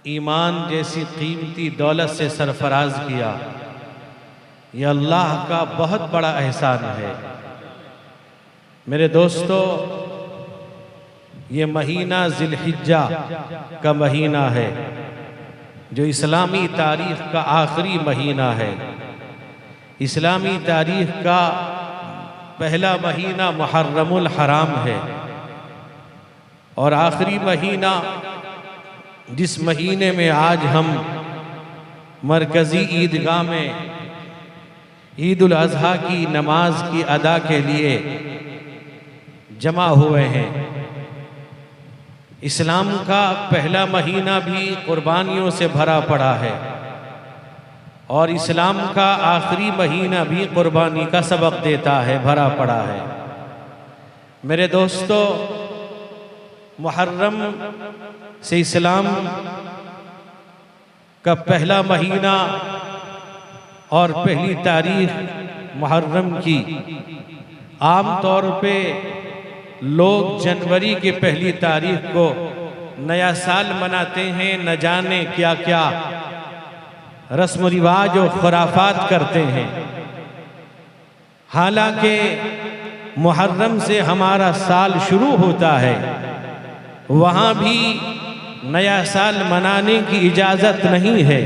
ईमान जैसी कीमती दौलत से सरफराज किया, यह अल्लाह का बहुत बड़ा एहसान है। मेरे दोस्तों, ये महीना जिलहिज्जा का महीना है जो इस्लामी तारीख़ का आखिरी महीना है। इस्लामी तारीख़ का पहला महीना मुहर्रमुल हराम है और आखिरी महीना जिस महीने में आज हम मरकज़ी ईदगाह में ईद उल अज़हा की नमाज की अदा के लिए जमा हुए हैं। इस्लाम का पहला महीना भी कुर्बानियों से भरा पड़ा है और इस्लाम का आखिरी महीना भी कुर्बानी का सबक देता है, भरा पड़ा है। मेरे दोस्तों, मुहर्रम से इस्लाम का पहला महीना और पहली तारीख मुहर्रम की आम तौर पे लोग जनवरी के पहली तारीख को नया साल मनाते हैं, न जाने क्या क्या रस्म रिवाज और खुराफात करते हैं। हालांकि मुहर्रम से हमारा साल शुरू होता है, वहाँ भी नया साल मनाने की इजाज़त नहीं है,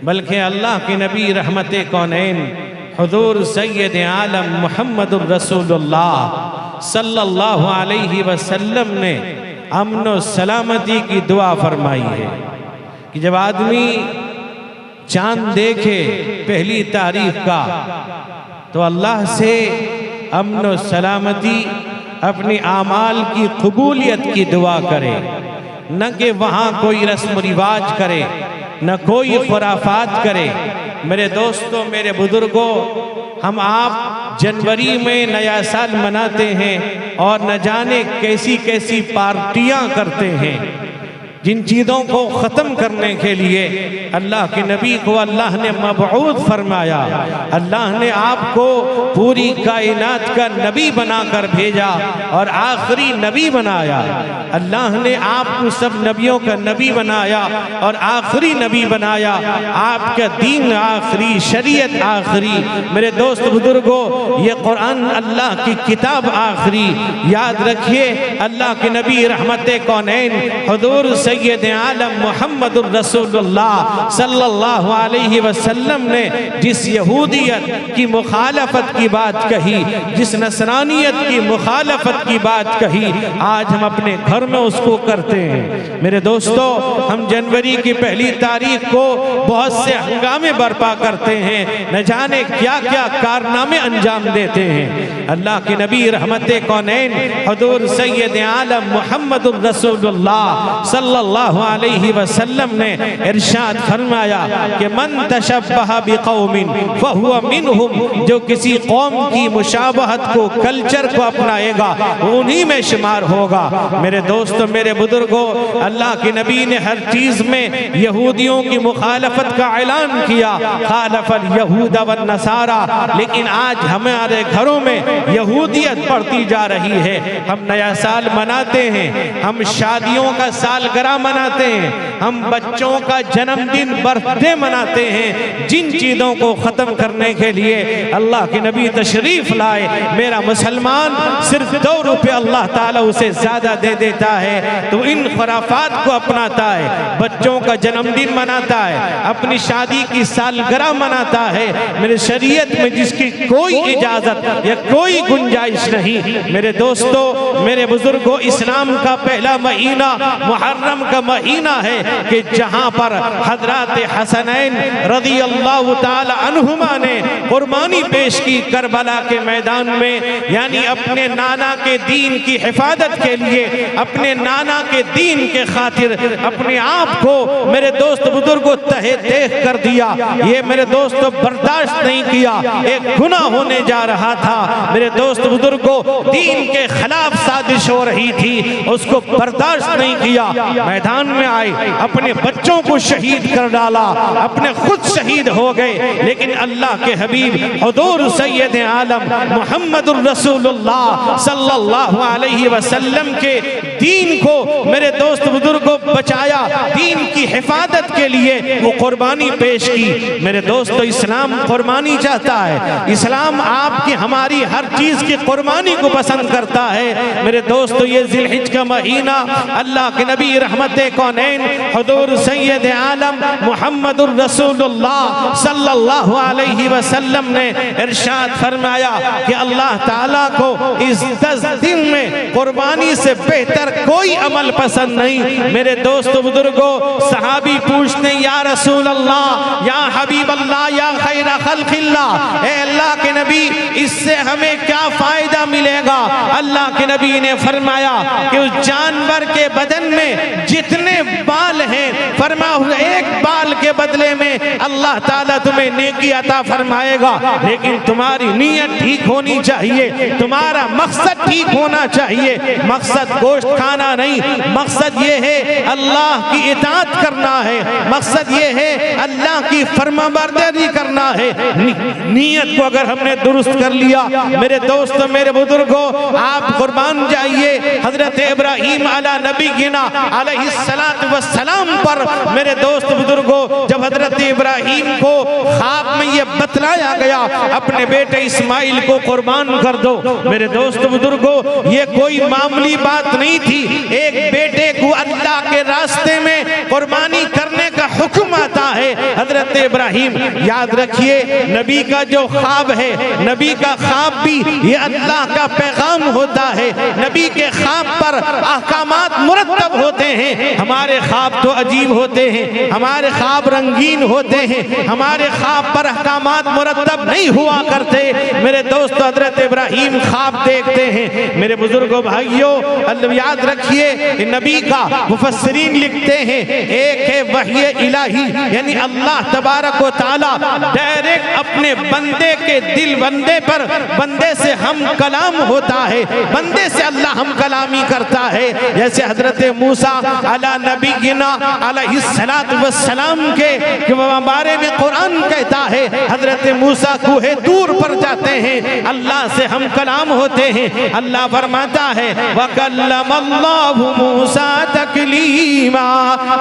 बल्कि अल्लाह के नबी रहमत कौनैन हुज़ूर सैयद आलम मुहम्मदुर रसूलुल्लाह सल्लल्लाहु अलैहि वसल्लम ने अमन और सलामती की दुआ फरमाई है कि जब आदमी चांद देखे पहली तारीख का तो अल्लाह से अमन और सलामती, अपनी आमाल की कबूलियत की दुआ करे, न कि वहाँ कोई रस्म रिवाज करे, न कोई खुराफात करे। मेरे दोस्तों, मेरे बुजुर्गों, हम आप जनवरी में नया साल मनाते हैं और न जाने कैसी कैसी पार्टियां करते हैं, जिन चीज़ों को ख़त्म करने के लिए अल्लाह के नबी को अल्लाह ने मबऊद फरमाया। अल्लाह ने आपको पूरी कायनात का नबी बनाकर भेजा और आखिरी नबी बनाया। अल्लाह ने आपको सब नबियों का नबी बनाया और आखिरी नबी बनाया। आपका दीन आखिरी, शरीयत आखिरी। मेरे दोस्त बुजुर्गों, ये कुरान अल्लाह की किताब आखिरी। याद रखिए, अल्लाह के नबी रहमत कौनैन हुज़ूर सैयद आलम मुहम्मदुर रसूलुल्लाह सल्लल्लाहु अलैहि वसल्लम ने जिस यहूदियत की मुखालफत की बात कही, जिस नसरानियत की मुखालफत की बात कही, आज हम अपने घर में उसको करते हैं। मेरे दोस्तों, हम जनवरी की पहली तारीख को बहुत से हंगामे बर्पा करते हैं, न जाने क्या क्या कारनामे अंजाम देते हैं। अल्लाह के नबी रहमत कौनैन हुज़ूर सैयद आलम मुहम्मदुर रसूलुल्लाह सल्लल्लाहु अलैहि वसल्लम ने इरशाद फरमाया कि मन तशब्बह बिकौमिन फहुवा मिनहुम, जो किसी कौम की मुशाबहत को, कल्चर को अपनाएगा, उन्हीं में शुमार होगा। मेरे दोस्तों, मेरे बुजुर्गों, अल्लाह के नबी ने हर चीज में यहूदियों की मुखालफत का ऐलान किया, खालफल यहूद वन नसारा। लेकिन आज हमारे घरों में यहूदियत बढ़ती जा रही है। हम नया साल मनाते हैं, हम शादियों का सालगिरह मनाते हैं, हम बच्चों का जन्मदिन, बर्थडे मनाते हैं। जिन चीज़ों को ख़त्म करने के लिए अल्लाह के नबी तशरीफ़ लाए, मेरा मुसलमान सिर्फ 2 रुपये अल्लाह ताला उसे ज़्यादा दे देता है तो इन खुराफात को अपनाता है, बच्चों का जन्मदिन मनाता है, अपनी शादी की सालगिरह मनाता है। मेरे शरीयत में जिसकी कोई इजाज़त या कोई गुंजाइश नहीं। मेरे दोस्तों, मेरे बुजुर्गों, इस्लाम का पहला महीना मुहर्रम का महीना है कि जहां पर हजरत हसनैन रज़ी अल्लाह ताला अन्हुमा ने कुर्बानी पेश की करबला के मैदान में, यानी अपने नाना के दीन की हिफाजत के लिए, अपने नाना के दीन के खातिर अपने आप को, मेरे दोस्त बुजुर्गों, तहे देख कर दिया। ये मेरे दोस्तों बर्दाश्त नहीं किया, एक गुनाह होने जा रहा था। मेरे दोस्त बुजुर्गों, दीन के खिलाफ साजिश हो रही थी, उसको बर्दाश्त नहीं किया, मैदान में आए अपने बच्चों को शहीद कर डाला, अपने खुद शहीद हो गए, लेकिन अल्लाह के हबीब हुजूर सैयद आलम मुहम्मदुर रसूलुल्लाह सल्लल्लाहु अलैहि वसल्लम के दीन को मेरे दोस्त बुजुर्गों बचाया, दीन की हिफाजत के लिए वो कुर्बानी पेश की। मेरे दोस्तों, इस्लाम कुर्बानी चाहता है, इस्लाम आपकी हमारी हर चीज की कुर्बानी को पसंद करता है। मेरे दोस्तों, ये जिलहिज का महीना अल्लाह के नबी रहमते कौनैन हुजूर सैयद आलम मुहम्मदुर रसूलुल्लाह सल्लल्लाहु अलैहि वसल्लम ने इरशाद फरमाया कि अल्लाह ताला को इस 10 दिन में कुर्बानी से बेहतर कोई अमल पसंद नहीं। मेरे दोस्तों बुजुर्गों, सहाबी पूछते या रसूल अल्लाह, या हबीब अल्लाह, या खैर खल्क़िल्लाह, ए अल्लाह के नबी, इससे हमें क्या फायदा मिलेगा? अल्लाह के नबी ने फरमाया कि उस जानवर के बदन में जितने बाल हैं, फरमाया एक बाल के बदले में अल्लाह ताला तुम्हें नेकी अता फरमाएगा, लेकिन तुम्हारी नीयत ठीक होनी चाहिए, तुम्हारा मकसद ठीक होना चाहिए। मकसद गोश्त खाना नहीं, मकसद ये है अल्लाह की इताअत करना है, मकसद ये है अल्लाह की फरमाबरदारी करना है। नीयत को अगर हमने दुरुस्त कर लिया, मेरे दोस्तों, मेरे बुजुर्गों, आप कुर्बान जाइए हजरत इब्राहीम अला नबी गिना अलैहिस्सलातु वस्सलाम पर। मेरे दोस्त बुजुर्गों, जब हजरत इब्राहीम को ख्वाब में ये बतलाया गया अपने बेटे इस्माइल को कुर्बान कर दो, मेरे दोस्त बुजुर्गों, ये कोई मामूली बात नहीं थी। एक बेटे को अल्लाह के रास्ते में कुर्बानी करने का हुक्म आता है। हजरत इब्राहीम, याद रखिए, नबी का जो ख्वाब है, नबी का ख्वाब भी ये अल्लाह का पैगाम होता है। नबी के ख्वाब पर अहकामात मुरत्तब होते हैं। हमारे ख्वाब तो अजीब होते हैं, हमारे ख्वाब रंगीन होते हैं, हमारे ख्वाब पर अहकामात मुरत्तब नहीं हुआ करते। मेरे दोस्त, हजरत इब्राहीम ख्वाब देखते हैं। मेरे बुजुर्गों, भाइयों, याद रखिए, नबी का मुफस्सिरीन लिखते हैं, एक है वही इलाही, यानी अल्लाह तबारक व तआला डायरेक्ट अपने बंदे के दिल, बंदे पर, बंदे से हम कलाम होता है, बंदे से अल्लाह हम कलामी करता है। जैसे हजरत मूसा अला नबीना अलैहिस्सलातु वस्सलाम के बारे में कुरान कहता है, हजरत मूसा कुहे दूर पर जाते हैं, अल्लाह से हम कलाम होते हैं। अल्लाह फरमाता है वकल्लमल्लाहु मूसा तकलीमा,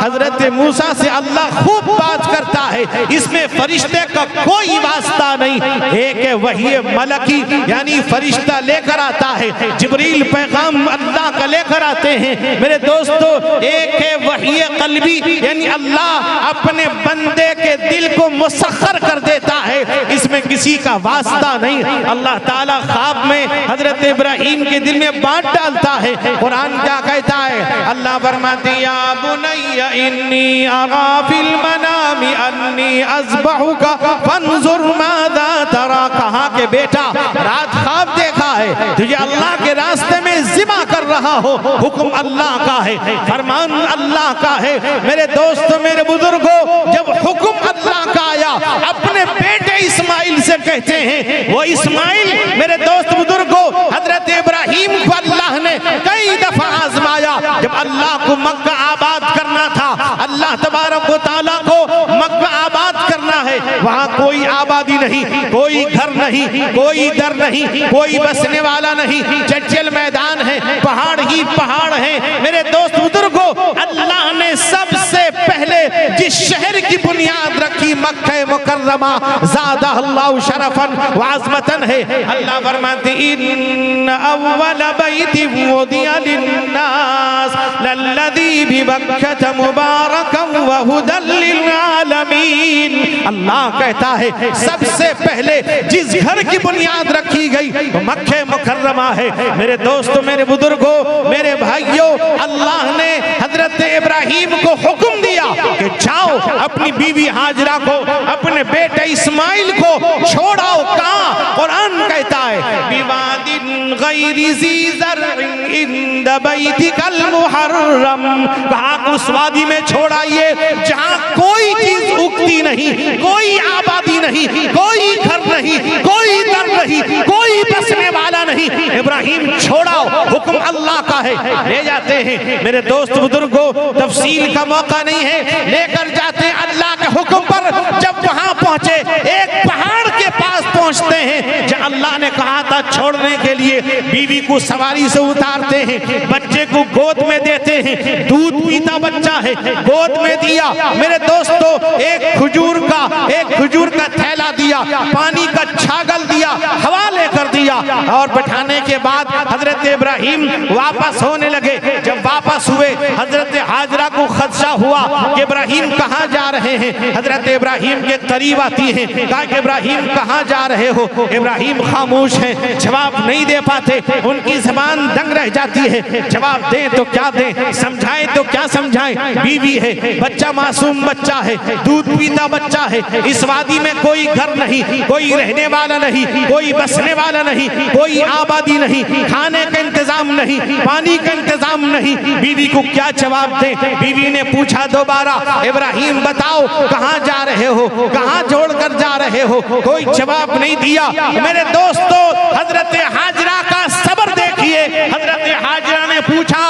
हजरत मूसा से अल्लाह खूब बात करता है, इसमें फरिश्ते का कोई वास्ता नहीं। एक है वही मलकी, यानी फरिश्ता लेकर आता है, जिब्रील पैगाम अल्लाह का लेकर आते हैं। मेरे दोस्तों, एक है वही कल्बी, यानी अल्लाह अपने बंदे के दिल को मुसख्खर कर देता है, इसमें किसी का वास्ता नहीं। अल्लाह ताला ख्वाब में हजरत इब्राहीम के दिल में बात डालता है। कुरान क्या कहता है? अल्लाह फरमाते या बुनैया इन्नी अरा फिल मनामी अन्नी अज़बहुका फंजुर माज़ा तरा, कहा के बेटा रात ख्वाब देखा है, तुझे अल्लाह के रास्ते में ज़िबा कर रहा हो, हुक्म अल्लाह का है, फरमान अल्लाह का है। मेरे दोस्तों, मेरे बुजुर्गों, जब हुक्म अल्लाह का आया, अपने बेटे इस्माइल से कहते हैं, वो इस्माइल, मेरे दोस्त बुजुर्गों, हजरत इब्राहीम को अल्लाह ने कई दफा आजमाया। जब अल्लाह को मक्का आबाद करना था, अल्लाह तबारक व तआला को मक्का आबाद करना है, वहां कोई आबादी नहीं, कोई घर नहीं, कोई दर नहीं, कोई बसने वाला नहीं, चंचल मैदान है, पहाड़ ही पहाड़ है। मेरे दोस्त बुजुर्गों, अल्लाह ने सबसे पहले जिस शहर की बुनियाद रखी, मक्का मुकर्रमा, ज़ादा अल्लाहु शरफन व अज़मतन है। अल्लाह फरमाते इन्न अव्वल बैति वुदिया लिन्नास लल्लज़ी बिबक्कत मुबारकन व हुदल लिल आलमीन। अल्लाह कहता है, सबसे पहले जिस घर की बुनियाद रखी गई वो मक्का मुकर्रमा है। मेरे दोस्तों, मेरे बुजुर्गों, मेरे भाइयों, अल्लाह ने हजरत इब्राहीम को हुक्म दिया कि जाओ अपनी बीवी हाजरा को, अपने बेटे इस्माइल को छोड़ाओ। कहाँ? कुरान कहता है बिवादिन गैरि ज़ी ज़र्इन इंद बैतिकल मुहर्रम, कहाँ? उस वादी में छोड़ाइए जहाँ कोई चीज उगती नहीं, कोई आबादी नहीं, कोई घर नहीं, कोई दर नहीं, कोई बसने वाला नहीं। इब्राहीम छोड़ाओ, हुक्म अल्लाह का है, ले जाते हैं। मेरे दोस्त बुजुर्गों, तफसील का मौका नहीं है, लेकर जाते अल्लाह के हुक्म पर। जब वहां पहुंचे, एक पहाड़ के पास पहुंचते हैं जहां अल्लाह ने कहा था छोड़ने के लिए। बीवी को सवारी से उतारते हैं, बच्चे को गोद में देते हैं, दूध पीता बच्चा है, गोद में दिया। मेरे दोस्तों, एक खजूर का थैला दिया, पानी का छागल दिया, हवा लेकर दिया, और बैठाने के बाद हजरत इब्राहिम वापस होने लगे। जब वापस हुए, हजरत हाजरा को खदशा हुआ कि इब्राहिम कहाँ जा रहे हैं। हजरत इब्राहिम के करीब आती हैं, कहा कि इब्राहिम कहाँ जा रहे हो। इब्राहिम खामोश हैं, जवाब नहीं दे पाते, उनकी जबान दंग रह जाती है। जवाब दें तो क्या दें, समझाएं तो क्या समझाएं। बीवी है, बच्चा मासूम बच्चा है, दूध पीता बच्चा है। इस वादी में कोई घर नहीं, कोई रहने वाला नहीं, कोई बसने वाला नहीं, कोई आबादी नहीं, खाने का इंतजाम नहीं, पानी का इंतजाम नहीं। बीवी को क्या जवाब दें। बीवी ने पूछा दोबारा, इब्राहिम बताओ कहाँ जा रहे हो, कहाँ छोड़कर जा रहे हो। कोई जवाब नहीं दिया। मेरे दोस्तों, हजरत हाजरा का सब्र देखिए। हजरत हाजरा ने पूछा,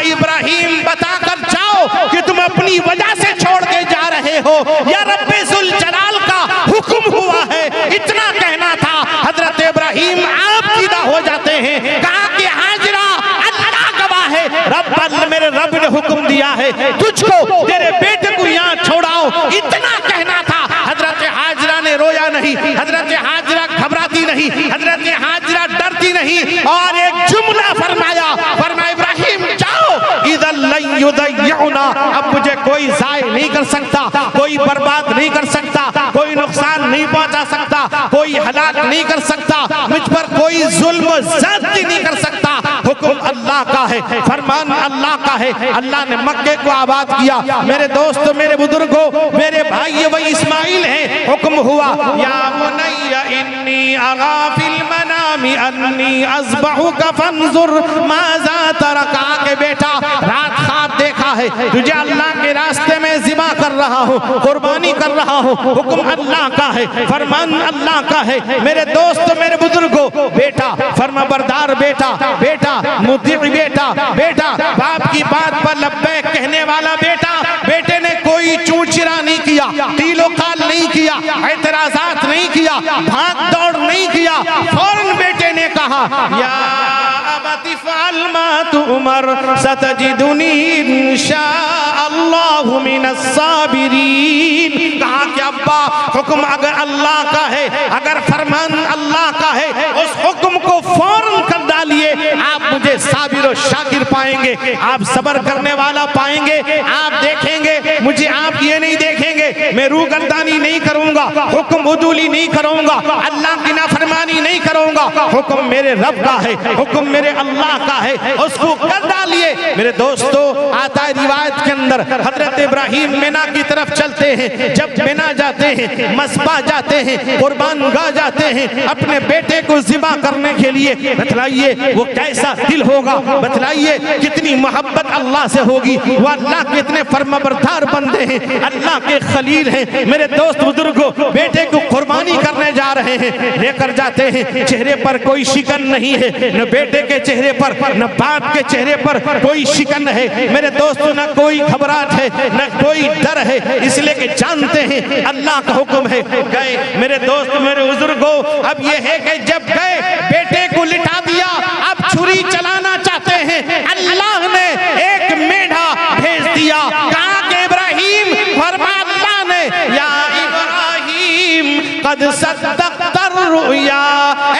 इब्राहिम बताकर जाओ कि तुम अपनी वजह से छोड़ के जा रहे हो या रब्बे जुल जलाल का हुक्म हुआ है। इतना कहना था, हजरत इब्राहिम आप सीधा हो जाते हैं। कहा कि हाजरा, अल्लाह गवाह है, मेरे रब ने हुक्म दिया है तुझको, तेरे बेटे को यहाँ छोड़ाओ। इतना कहना था। हजरत हाजरा ने रोया नहीं, हजरत हाजरा घबराती नहीं, हजरत हाजरा डरती नहीं, और एक जुमला फरमाया, इब्राहिम जाओ, अब मुझे कोई जाय नहीं कर सकता, कोई बर्बाद नहीं कर सकता, कोई नुकसान नहीं पहुंचा सकता, कोई हलाक नहीं कर सकता, मुझ पर कोई जुल्म ज़्यादती नहीं कर सकता। हुक्म अल्लाह का है, फरमान अल्लाह का है। अल्लाह ने मक्के को आबाद किया। मेरे दोस्त, मेरे बुजुर्गों, मेरे भाई, वही इस्माइल हैं। हुक्म हुआ, या बुनय्या इन्नी अरा फिल मनामी अन्नी अज़बहुका फंजुर माज़ा तरका। के बेटा, रात ख्वाब देखा है, तुझे अल्लाह के रास्ते में ज़िबा कर रहा हूँ, कुर्बानी कर रहा हूँ। हुक्म अल्लाह का है, फरमान अल्लाह का है। मेरे दोस्त, मेरे बुजुर्गों, बेटा फरमाबरदार, बेटा मुतीअ बेटा बाप की बात पर लब्बैक कहने वाला बेटा। बेटे ने कोई चूचिरा नहीं किया, तीलो काल नहीं किया, एतराज़ात नहीं किया, भाग दौड़ नहीं किया। फौरन बेटे ने कहा, या अबति फ़अल मा तुअमर सतजिदुनी इंशाअल्लाहु मिनस साबिरीन। कहा कि अब्बा, हुक्म अगर अल्लाह का है, अगर फरमान अल्लाह का है, उस हुक्म को फौरन कर डालिए। आप मुझे साबिर और शाकिर पाएंगे, आप सब्र करने वाला पाएंगे। आप देखेंगे मुझे, आप ये नहीं देखेंगे मैं रूगर्दानी नहीं करूंगा, हुक्म उदूली नहीं करूंगा, अल्लाह की नाफरमानी नहीं करूंगा। हुक्म मेरे रब का है, हुक्म मेरे अल्लाह का है, उसको कर डालिए। मेरे दोस्तों, आता है रिवायत के अंदर, हजरत इब्राहिम मिना की तरफ चलते हैं। जब मिना जाते हैं, मस्बा जाते हैं, कुर्बान गाह जाते हैं अपने बेटे को ज़िबा करने के लिए। बतलाइए वो कैसा दिल होगा, बतलाइए कितनी मोहब्बत अल्लाह से होगी। वो अल्लाह के इतने फरमाबरदार बंदे हैं, अल्लाह के खलील हैं। मेरे दोस्त बुजुर्गों, बेटे को कुर्बानी करने जा रहे हैं, लेकर जाते हैं। चेहरे पर कोई शिकन नहीं है, न बेटे के चेहरे पर, न बाप के चेहरे पर कोई शिकन है। मेरे दोस्तों, न कोई घबराहट है, न कोई डर है, इसलिए कि जानते हैं अल्लाह का हुक्म है। गए मेरे दोस्त, मेरे बुजुर्गों, अब ये है कि जब गए, बेटे को लिटा दिया, अब छुरी चलाना चाहते हैं। अल्लाह ने एक मेढा भेज दिया। कहा कि इब्राहिम, फरमाया अल्लाह ने, या इब्राहिम कद सद्दक़ता रुया।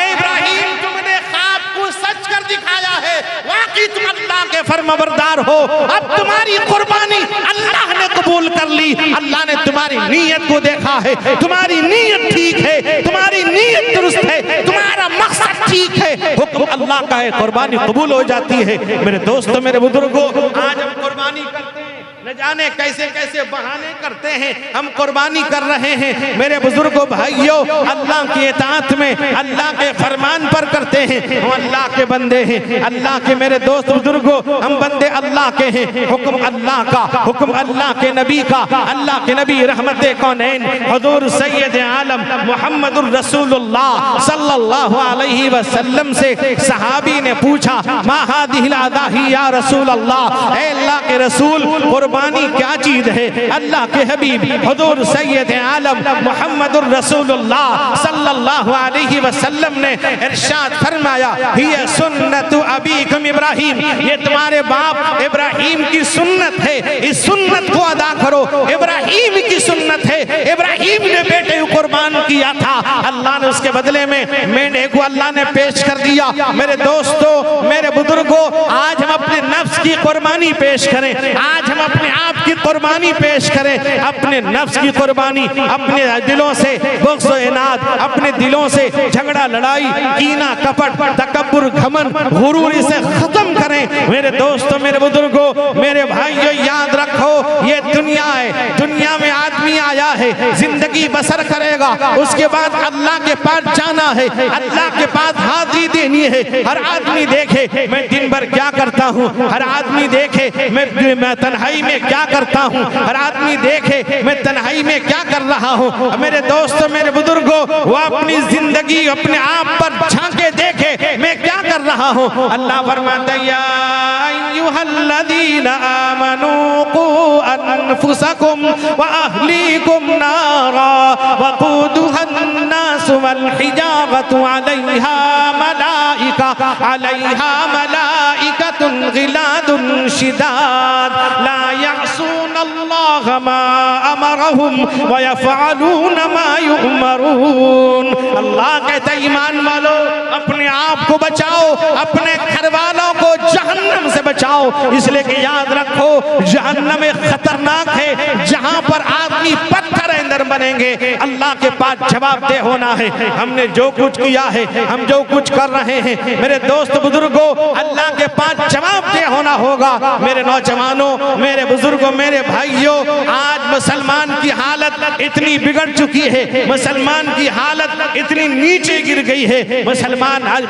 इब्राहिम, तुमने ख्वाब को सच कर दिखाया है, वाकई तुम अल्लाह के फरमाबरदार हो। अब तुम्हारी कुर्बानी अल्लाह ने कबूल कर ली। अल्लाह ने तुम्हारी नीयत को देखा है, तुम्हारी नीयत ठीक है, तुम्हारी नीयत दुरुस्त है, तुम्हारा मकसद ठीक है। हुक्म अल्लाह का है, कुर्बानी कबूल हो जाती है। मेरे दोस्तों, मेरे बुजुर्गों, आज हम कुर्बानी करते हैं। न जाने कैसे कैसे बहाने करते हैं, हम कुर्बानी कर रहे हैं। मेरे बुजुर्गों भाइयों, अल्लाह की इताअत में, अल्लाह के फरमान पर करते हैं। हम अल्लाह के बंदे हैं, अल्लाह के मेरे दोस्त बुजुर्गों, हम बंदे अल्लाह के हैं। हुक्म अल्लाह का, हुक्म अल्लाह के नबी का। अल्लाह के नबी रहमते कौनैन हुजूर सैयद आलम मुहम्मदुर रसूलुल्लाह सल्लल्लाहु अलैहि वसल्लम से सहाबी ने पूछा, मा हादिहिल अदाही या रसूल अल्लाह, ऐ अल्लाह के रसूल, कुर्बानी क्या चीज है? अल्लाह के हबीब हुजूर सैयद आलम मुहम्मदुर रसूलुल्लाह सल्लल्लाहु अलैहि वसल्लम ने इरशाद फरमाया, हिय सुन्नतु अबीकुम इब्राहीम, ये तुम्हारे बाप इब्राहीम की सुन्नत है, इस सुन्नत को अदा करो। इब्राहीम की सुन्नत है, इब्राहीम ने बेटे को कुर्बान किया था, अल्लाह ने उसके बदले में मेंढे को अल्लाह ने पेश कर दिया। मेरे दोस्तों, मेरे बुजुर्गों, आज हम अपने नफ्स की कुर्बानी पेश करें, आज हम अपने आप की कुर्बानी पेश करें। अपने नफ्स की कुर्बानी, अपने दिलों से बुग़्ज़ व इनाद, अपने दिलों से झगड़ा लड़ाई, कीना कपट, तकब्बुर घमंड, गुरूर, इसे खत्म करें। मेरे दोस्तों, मेरे बुजुर्गों, मेरे भाइयों, याद रखो ये दुनिया है, दुनिया में आदमी आया है, जिंदगी बसर करेगा, उसके बाद अल्लाह के पास जाना है, अल्लाह के पास हाजिरी देनी है। हर आदमी देखे मैं दिन भर क्या करता हूँ, हर आदमी देखे मैं तन्हाई में क्या करता हूँ, हर आदमी देखे मैं तन्हाई में क्या कर रहा हूँ। मेरे दोस्तों, मेरे बुजुर्गों, वो अपनी जिंदगी अपने आप पर झांके देखे मैं क्या कर रहा हूँ। अल्लाह फरमाता है, या अय्युहल्लज़ीना आमनू qu अनफुसकुम व अहलीकुम नारा वक़ूदुहा अन्नास वल हिजारतु अलैहा मलाइकतुन गिलादुन शिदाद ला यअसूनल्लाह मा अमरहुम व यफ़अलून मा युअमरून। अल्लाह कहता है, ईमान वालों, अपने आप को बचाओ, अपने घर वालों को जहन्नम से बचाओ। इसलिए कि याद रखो, जहन्नम एक खतरनाक है, जहां पर आदमी पत्थर अंदर बनेंगे। अल्लाह के पास जवाबदेह होना है, हमने जो कुछ किया है, हम जो कुछ कर रहे हैं। मेरे दोस्त बुजुर्गों, अल्लाह के पास जवाबदेह होना होगा। मेरे नौजवानों, मेरे बुजुर्गों, मेरे भाइयों, आज मुसलमान की हालत इतनी बिगड़ चुकी है, मुसलमान की हालत इतनी नीचे गिर गई है। मुसलमान आज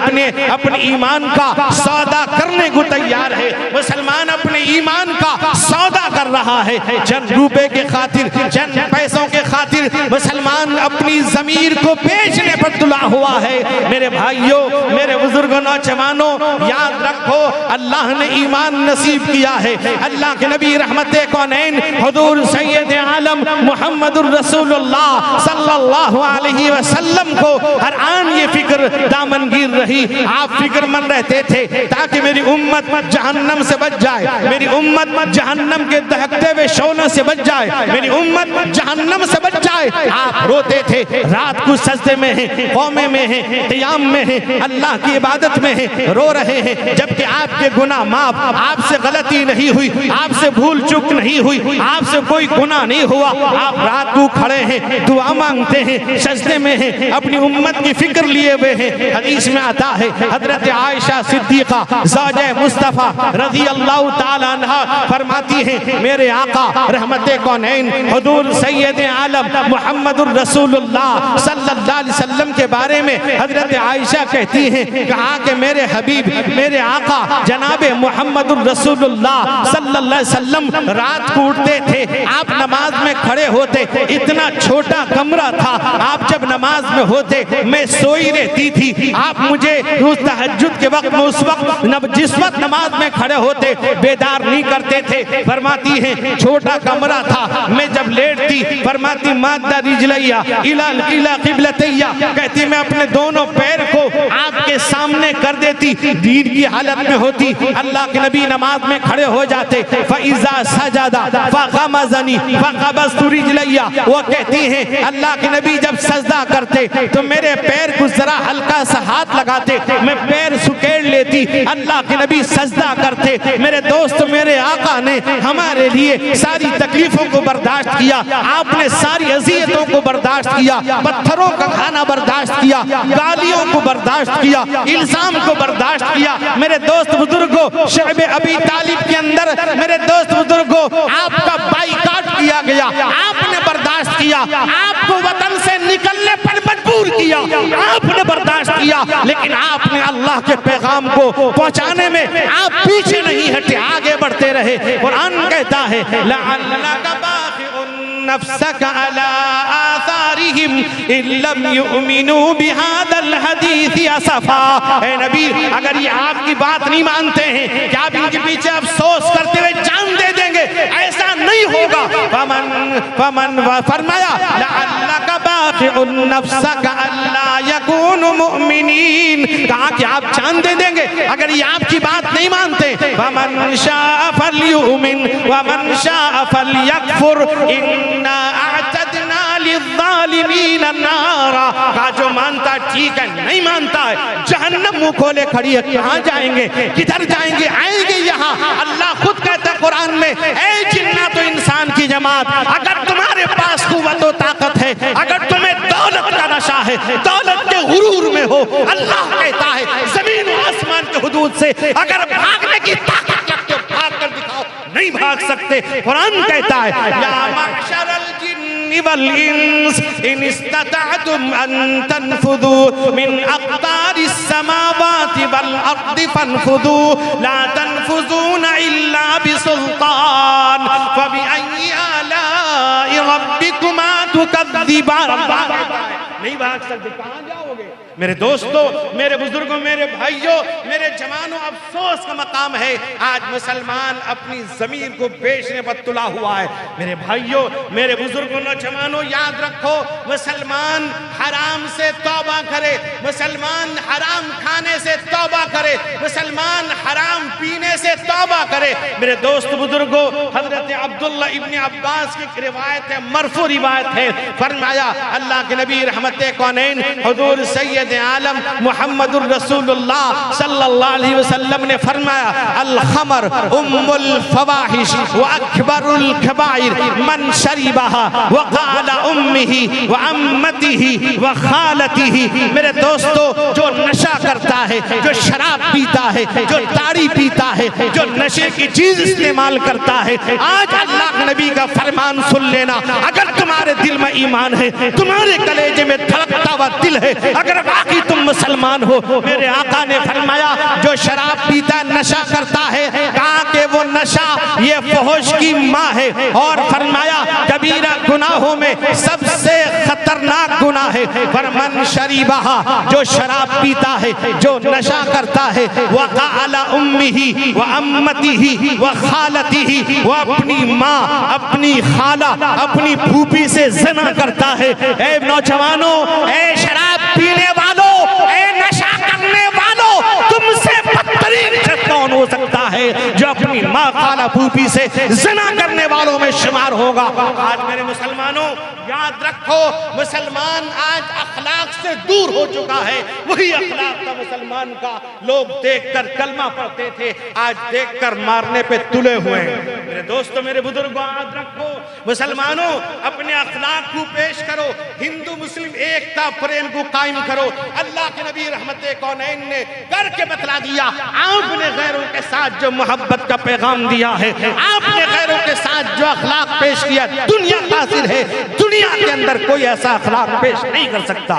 अपने ईमान का सौदा करने को तैयार है, मुसलमान अपने ईमान का सौदा कर रहा है। चंद रुपए के खातिर, चंद पैसों के खातिर मुसलमान अपनी जमीर को बेचने पर तुला हुआ है। मेरे भाइयों, मेरे बुजुर्गों, नौजवानों, याद रखो, अल्लाह ने ईमान नसीब किया है। अल्लाह के नबी रहमते कौनैन हुजूर सैयद आलम मुहम्मदुर रसूलुल्लाह सल्लल्लाहु अलैहि वसल्लम को हर आन ये फिक्र दामनगीर रही, आप फिक्रमंद रहते थे ताकि मेरी उम्मत जहन्नम से बच जाए, मेरी उम्मत जहन्नम के दहकते हुए शोलों से बच जाए, मेरी उम्मत जहन्नम से बच जाए। आप रोते थे, रात को सजदे में हैं, कौमे में हैं, क़ियाम में हैं, अल्लाह की इबादत में हैं, रो रहे हैं, जबकि आपके गुनाह माफ, आपसे गलती नहीं हुई, आपसे भूल चूक नहीं हुई, आपसे कोई गुनाह नहीं हुआ। आप रात को खड़े हैं, दुआ मांगते हैं, सजदे में हैं, अपनी उम्मत की फिक्र लिए हुए हैं। हदीस में आता है, हजरत आयशा सिद्दीक़ा ज़ौजे मुस्तफ़ा रज़ी अल्लाह ताला अन्हा फरमाती हैं, मेरे आका रहमते कौनैन हुजूर सैयद आलम मुहम्मदुर रसूलुल्लाह सल्लल्लाहु अलैहि वसल्लम के बारे में हजरत आयशा कहती हैं, कहा कि मेरे हबीब, मेरे आका जनाबे मुहम्मदुर रसूलुल्लाह सल्लल्लाहु अलैहि वसल्लम रात को उठते थे, आप नमाज में खड़े होते, इतना छोटा कमरा था, आप जब नमाज में होते मैं सोई रहती थी, आप मुझे उस तहज्जुद के वक्त में, उस वक्त जिस वक्त नमाज में खड़े होते बेदार नहीं करते थे। फरमाती हैं, छोटा कमरा था, मैं जब लेटती फरमाती मादा रिजलैया इला क़िबलतैया, कहती मैं अपने दोनों पैर को आपके सामने कर देती, दीन की हालत में होती। अल्लाह के नबी नमाज में खड़े हो जाते, फ़इज़ा सजदा फ़ग़मज़नी फ़क़बज़तु रिजलैया, वो कहती हैं अल्लाह के नबी जब सजदा करते तो मेरे पैर को जरा हल्का सा हाथ लगाते, मैं पैर सुकेड़ लेती, अल्लाह के नबी सजदा करते। मेरे दोस्त, मेरे आका ने हमारे लिए सारी तकलीफों को बर्दाश्त किया, आपने सारी अज़ियतों को बर्दाश्त किया, पत्थरों का खाना बर्दाश्त किया, गालियों को बर्दाश्त किया, इल्जाम को बर्दाश्त किया। मेरे दोस्त बुजुर्गों, शअब अबी तालिब के अंदर मेरे दोस्त बुजुर्गों आपका गया, आपने बर्दाश्त किया, आपको वतन से निकलने पर मजबूर किया, आपने बर्दाश्त किया, लेकिन आपने अल्लाह के पैगाम को पहुंचाने में आप पीछे नहीं हटे, आगे बढ़ते रहे। कुरान कहता है लअल्लका बाखिउन नफ्सका अला आसारिहिम इल्लम युमिनू बिहादल हदीस असफा। ए नबी, अगर ये आपकी बात नहीं मानते हैं, क्या आप इनके पीछे अफसोस करते हुए जान दे देंगे? ऐसा नहीं होगा। फरमाया लअल्लका बाखिउन नफ्सका अल्ला यकूनु मुमिनीन, कहा कि आप जान दे देंगे अगर ये आपकी बात नहीं मानते। फमन शाअ फलयुमिन वमन शाअ फलयकफुर इन्ना अअतदना लिज़्ज़ालिमीन नारा। का जो मानता ठीक है, नहीं मानता है जहन्नम मुंह खोले खड़ी है। कहाँ जाएंगे, किधर जाएंगे? आएंगे यहाँ। अल्लाह खुद कहता है कुरान में, ऐ जिन्नात तो इंसान की जमात, अगर तुम्हारे पास कुव्वत व ताकत है, अगर तुम्हें दौलत का नशा है, दौलत के गुरूर में हो, अल्लाह कहता है जमीन और आसमान के हुदूद से अगर भागने की ताकत रखते हो, भाग कर दिखाओ। नहीं भाग सकते। कुरान कहता है या मअशरल जिन्नि वल इंस इन इस्ततअतुम अन तनफुदू मिन अक़तारिस समावाति वल अर्दि फनफुदू ला तनफुज़ूना इल्ला बिसुल्तान फबिअय्यि आलाइ रब्बिकुमा तुकज़्ज़िबान। नहीं भाग सकते, कहाँ जाओगे? मेरे दोस्तों, मेरे बुजुर्गों, मेरे भाइयों, मेरे जवानों, अफसोस का मकाम है आज मुसलमान अपनी जमीन को बेचने पर तुला हुआ है। मेरे भाइयों, मेरे बुजुर्गों, नौजवानों, याद रखो, मुसलमान हराम से तौबा करे, मुसलमान हराम खाने से तौबा करे, मुसलमान हराम पीने से तौबा करे। मेरे दोस्त बुजुर्गों, हजरत अब्दुल्ला इब्न अब्बास की रिवायत है, मरफू रिवायत है, फरमाया अल्लाह के नबी रहमत कौनैन हुजूर सैयद आलम मुहम्मदुर रसूलुल्लाह सल्लल्लाहु अलैहि वसल्लम ने फरमाया अल खमर उम्मुल फवाहिश व अकबरुल कबाइर मन शरीबहा व क़ाला उम्मिही व अम्मतिही व खालतिही। मेरे दोस्तों, जो नशा करता है, जो शराब पीता है, जो ताड़ी पीता है, जो नशे की चीज इस्तेमाल करता है, आज अल्लाह के नबी का फरमान सुन लेना, अगर तुम्हारे दिल में ईमान है, तुम्हारे कलेजे में धड़कता हुआ दिल है, अगर बाकी तुम मुसलमान हो, मेरे आका ने फरमाया जो शराब पीता नशा करता है, कहा कि वो नशा ये फहुश की माँ है, और फरमाया कबीरा गुनाहों में सबसे खतरनाक गुनाह है। फरमान शरीबहा, जो शराब पीता है, जो नशा करता है, व क़ाला उम्मिही व अम्मतिही व खालतिही, वो अपनी माँ, अपनी खाला, अपनी फूफी से ज़िना करता है। ऐ नौजवानों, ऐ शराब पीने वालों, ऐ नशा करने वालों, तुमसे बदतरीन कौन हो सकता है जो अपनी माँ खाला फूफी से ज़िना करने वालों में शुमार होगा? आज मेरे मुसलमानों, याद रखो, मुसलमान आज अखलाक से दूर हो चुका है। वही अखलाक का मुसलमान का लोग देखकर कलमा पढ़ते थे, आज देखकर मारने पे तुले हुए हैं। मेरे दोस्तों, मेरे बुजुर्गों, याद रखो, मुसलमानों, अपने अखलाक को पेश करो, हिंदू मुस्लिम एकता प्रेम को कायम करो। अल्लाह के नबी रहमत कौनैन ने करके बतला दिया, आपने गैरों के साथ जो मोहब्बत का पैगाम दिया है, आपने गैरों के साथ जो अखलाक पेश किया, दुनिया कासिर है, दुनिया के अंदर कोई ऐसा अखलाक पेश नहीं कर सकता।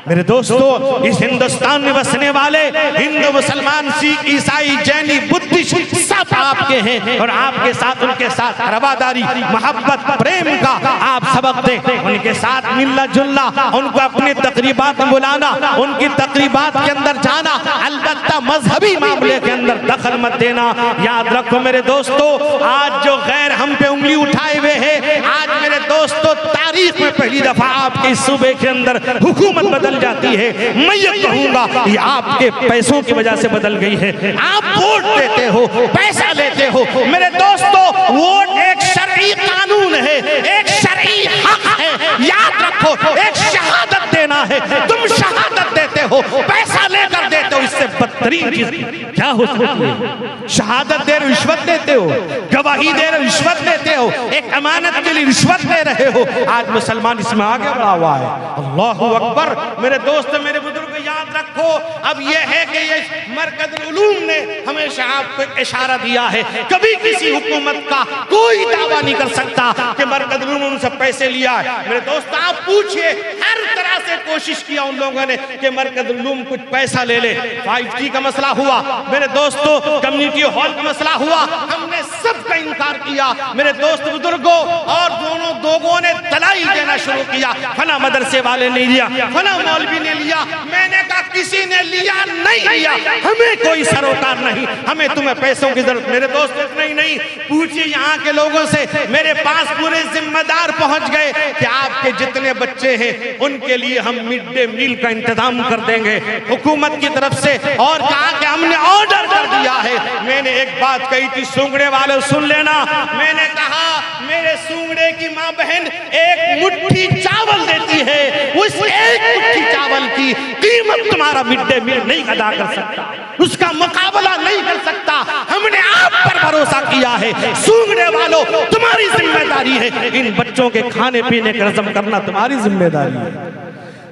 मेरे दोस्तों, इस हिंदुस्तान में बसने वाले हिंदू मुसलमान सिख ईसाई जैनी बुद्धिस्ट सब आपके हैं, और आपके साथ उनके साथ रवादारी मोहब्बत प्रेम का आप सबक दें, उनके साथ मिलना जुलना, उनको अपनी तकरीबात में बुलाना, उनकी तकरीबात के अंदर जाना, अलबत्ता मजहबी मामले के अंदर दखल मत देना। याद रखो मेरे दोस्तों, आज जो गैर हम पे उंगली उठाए हुए है, आज मेरे दोस्तों तारीख में पहली दफा आपके सूबे के अंदर हुकूमत बदल जाती है। मैं ये कहूंगा ये आपके पैसों की वजह से बदल गई है। आप वोट देते हो, पैसा लेते हो। मेरे दोस्तों, वोट एक शरई कानून है, एक शरई हक है। याद रखो, एक शहादत देना है। तुम शहादत देते हो, पैसा लेकर देते हो, इससे बदतरीन चीज क्या हो सकती है? शहादत दे रहे, रिश्वत देते हो, गवाही दे रहे, रिश्वत देते हो, एक अमानत के लिए रिश्वत दे रहे हो। आज मुसलमान इसमें आगे बढ़ा हुआ है। अल्लाहु अकबर। मेरे दोस्त, मेरे बुजुर्ग, याद रखो, अब यह है कि ये मरकज़ुल उलूम ने हमेशा आपको इशारा दिया है, कभी किसी हुकूमत का कोई दावा दावा नहीं कर सकता कि मरकज़ उलूम उनसे पैसे लिया है। मेरे दोस्त आप पूछिए, हर तरह से कोशिश किया उन लोगों ने कि मरकज़ उलूम कुछ पैसा ले ले। 5G का मसला हुआ मेरे दोस्तों, कम्युनिटी हॉल का मसला हुआ, हमने सबका इनकार किया मेरे दोस्त बुजुर्गों, और दोनों लोगों ने दलाइल देना शुरू किया, फला मदरसे वाले ने लिया, फला मौलवी ने लिया। मैंने कहा किसी ने लिया नहीं लिया, हमें कोई सरोकार नहीं, हमें तुम्हें पैसों की जरूरत। मेरे दोस्त इतना ही नहीं, पूछिए यहाँ के लोगों से, मेरे पास पूरे जिम्मेदार पहुंच गए कि आपके जितने बच्चे हैं उनके लिए हम मिड डे मील का इंतजाम कर देंगे हुकूमत की तरफ से, और कहा कि हमने ऑर्डर कर दिया है। मैंने एक बात कही थी, सूंगड़े वाले सुन लेना, मैंने कहा मेरे सूंगड़े की माँ बहन एक मुट्ठी चावल देती है, उस एक मुट्ठी चावल की कीमत तुम्हारा मिड डे मील नहीं अदा कर सकता, उसका मुकाबला नहीं कर सकता। हमने आप पर भरोसा किया है, सूंघने वालों तुम्हारी जिम्मेदारी है, इन बच्चों के खाने पीने का इंतजाम करना तुम्हारी जिम्मेदारी है।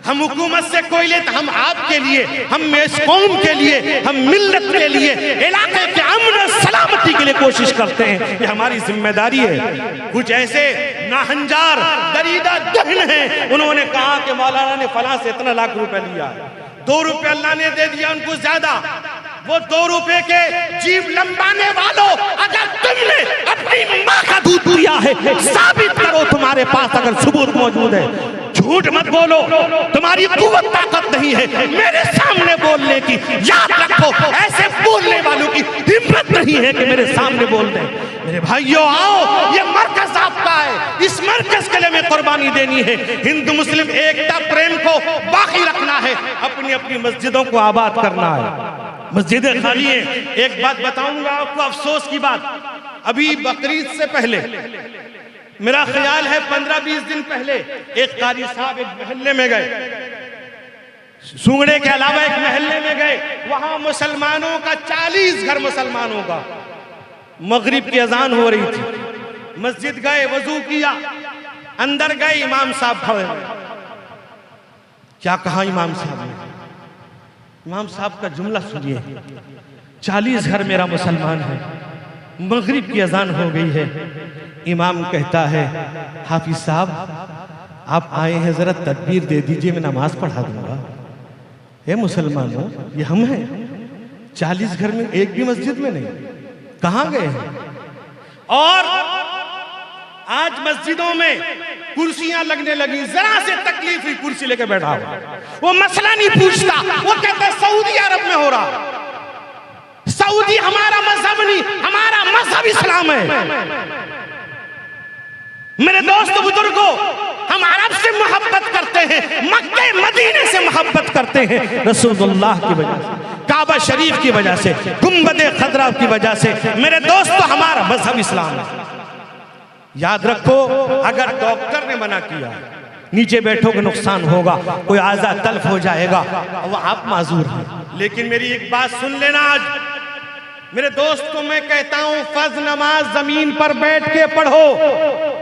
हम हुकूमत से कोई लेते, हम आपके लिए, हम इस कौम के लिए, हम मिल्लत के लिए, इलाके के अमन सलामती के लिए कोशिश करते हैं, ये हमारी जिम्मेदारी है। कुछ ऐसे नाहंजार दरीदा दहन हैं, उन्होंने कहा कि मौलाना ने फलां से इतना लाख रुपए लिया, 2 रुपए अल्लाह ने दे दिया उनको ज्यादा। वो 2 रुपए के जीभ लंबाने वालों, अगर तुमने अपनी माँ का दूध पिया है, साबित करो तुम्हारे पास अगर सबूत मौजूद है। झूठ मत बोलो, तुम्हारी कुव्वत ताकत नहीं है मेरे सामने बोलने की। याद रखो, ऐसे बोलने वालों की हिम्मत नहीं है कि मेरे सामने बोल दें। मेरे भाइयों आओ, ये मरकज आपका है, इस मरकज के लिए हमें कुर्बानी देनी है। हिंदू मुस्लिम एकता प्रेम को बाकी रखना है, अपनी अपनी मस्जिदों को आबाद करना है। मस्जिदें खाली हैं। एक बात बताऊंगा आपको, अफसोस की बात, अभी बकरीद से पहले, मेरा ख्याल है 15-20 दिन पहले, एक कारी साहब एक मोहल्ले में गए, सूंगड़े के अलावा एक मोहल्ले में गए, वहां मुसलमानों का 40 घर मुसलमानों का, मगरिब की अजान हो रही थी, मस्जिद गए, वजू किया, अंदर गए, इमाम साहब खड़े हैं। क्या कहा इमाम साहब ने? इमाम साहब का जुमला सुनिए, 40 घर मेरा मुसलमान है, मगरिब की अजान हो गई है। इमाम कहता है, हाफिज साहब आप आए हैं, जरा तकबीर दे दीजिए, मैं नमाज पढ़ा दूंगा। ये मुसलमानों, ये हम हैं, 40 घर में एक भी मस्जिद में नहीं, कहां गए हैं? और आज मस्जिदों में कुर्सियां लगने लगी, जरा से तकलीफ हुई कुर्सी लेके बैठा हुआ, वो मसला नहीं पूछता, वो कहता है सऊदी अरब में हो रहा, सऊदी हमारा मजहब नहीं, हमारा मजहब इस्लाम है। मेरे दोस्त बुजुर्गों, हम अरब से मोहब्बत करते हैं, मक्के मदीने से मोहब्बत करते हैं, रसूलुल्लाह की वजह से, काबा शरीफ की वजह से, गुंबदे खदरा की वजह से। मेरे दोस्तों, हमारा मजहब इस्लाम है। याद रखो, अगर डॉक्टर ने मना किया नीचे बैठोगे नुकसान होगा, कोई आज़ा तल्फ हो जाएगा, वो आप माजूर हैं। लेकिन मेरी एक बात सुन लेना, आज मेरे दोस्त को मैं कहता हूं, फर्ज नमाज जमीन पर बैठ के पढ़ो,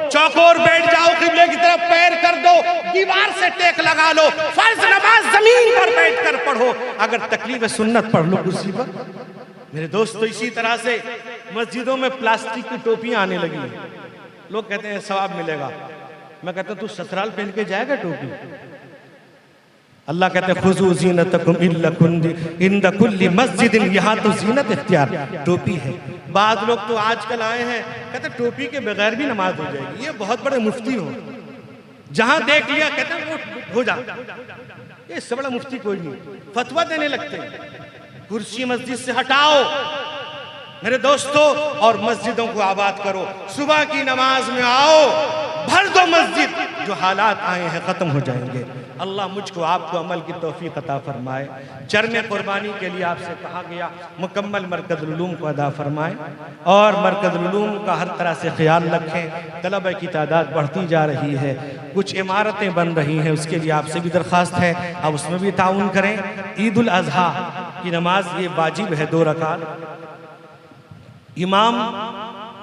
चौकोर बैठ जाओ, किबले की तरफ पैर कर दो, दीवार से टेक लगा लो, फर्ज नमाज जमीन पर बैठ कर पढ़ो। अगर तकलीफ है सुन्नत पढ़ लो कुर्सी पर। मेरे दोस्तों, इसी तरह से मस्जिदों में प्लास्टिक की टोपियां आने लगी, लोग कहते हैं सवाब मिलेगा, मैं कहता हूं तू ससुराल पहन के जाएगा टोपी? अल्लाह कहते हैं खुजू ज़ीनतकुम इंद कुल्ली मस्जिदिन, यहाँ तो जीनत इख्तियार टोपी है। बाद लोग तो आजकल आए हैं, कहते हैं टोपी के बगैर भी नमाज हो जाएगी। ये बहुत बड़े मुफ्ती हो, जहां देख लिया कहते हैं वो हो जा, ये इससे बड़ा मुफ्ती कोई नहीं, फतवा देने लगते हैं। कुर्सी मस्जिद से हटाओ मेरे दोस्तों, और मस्जिदों को आबाद करो। सुबह की नमाज में आओ, भर दो मस्जिद, जो हालात आए हैं खत्म हो जाएंगे। अल्लाह मुझको आपको अमल की तौफीक अता फरमाए। चरने कुर्बानी के लिए आपसे कहा गया, मुकम्मल मरकज़ुल उलूम को अदा फरमाएं, और मरकज़ुल उलूम का हर तरह से ख्याल रखें। तलबा की तादाद बढ़ती जा रही है, कुछ इमारतें बन रही हैं, उसके लिए आपसे भी दरख्वास्त है, अब उसमें भी ताउन करें। ईद उल अज़हा की नमाज ये वाजिब है, 2 रकात, इमाम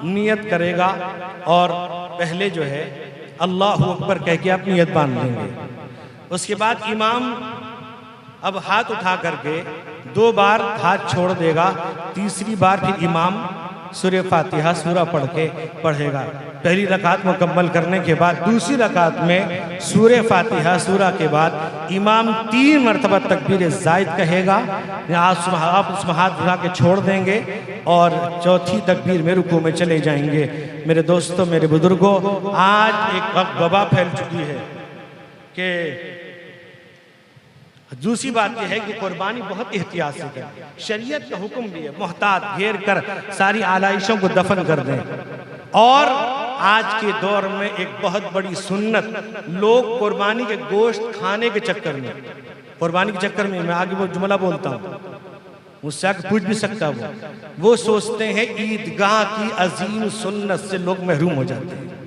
नियत करेगा और पहले जो है अल्लाहु अकबर कह के आप नियत बांध लेंगे। उसके बाद इमाम अब हाथ उठा करके 2 बार हाथ छोड़ देगा, तीसरी बार फिर इमाम सूरह फातिहा सूरा पढ़ के पढ़ेगा। पहली रकात मुकम्मल करने के बाद दूसरी रकात में सूरह फातिहा सूरा के बाद इमाम 3 मरतबा तकबीर ज़ायद कहेगा। आप उसमें हाथ उठा के छोड़ देंगे और चौथी तकबीर में रुकू में चले जाएंगे। मेरे दोस्तों, मेरे बुजुर्गों, आज एक वबा फैल चुकी है कि दूसरी बात यह है कि कुर्बानी बहुत एहतियात से करें। शरीयत का हुक्म भी है मोहतात घेर कर सारी आलाइशों को दफन कर दें। और आज के दौर में एक बहुत बड़ी सुन्नत, लोग कुर्बानी के गोश्त खाने के चक्कर में, कुर्बानी के चक्कर में, मैं आगे वो जुमला बोलता हूँ, मुझसे आगे पूछ भी सकता वो सोचते हैं ईदगाह की अजीम सुन्नत से लोग महरूम हो जाते हैं।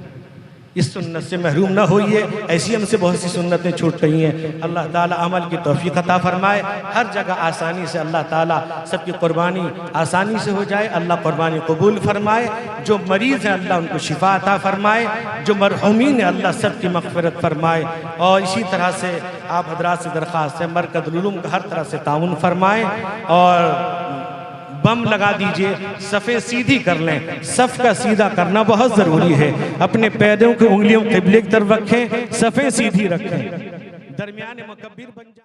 इस सुन्नत से महरूम ना होइए। ऐसी हमसे बहुत सी सुन्नतें छूट रही हैं। अल्लाह ताला अमल की तौफीक अता फरमाए। हर जगह आसानी से अल्लाह ताला सबकी कुर्बानी आसानी से हो जाए। अल्लाह कुर्बानी कबूल फरमाए। जो मरीज़ हैं अल्लाह उनको शिफा अता फरमाए। जो मरहूमीन है अल्लाह सबकी मग़फ़िरत फरमाए। और इसी तरह से आप हज़रात से दरख्वास्त है मरकज़ुल उलूम का हर तरह से ताउन फरमाएँ और बम लगा दीजिए, सफ़े सीधी कर लें। सफ़ का सीधा करना बहुत ज़रूरी है। अपने पैरों की उंगलियों क़िबले की तरफ रखें, सफ़े सीधी रखें, दरमियान मुकब्बिर बन जाए।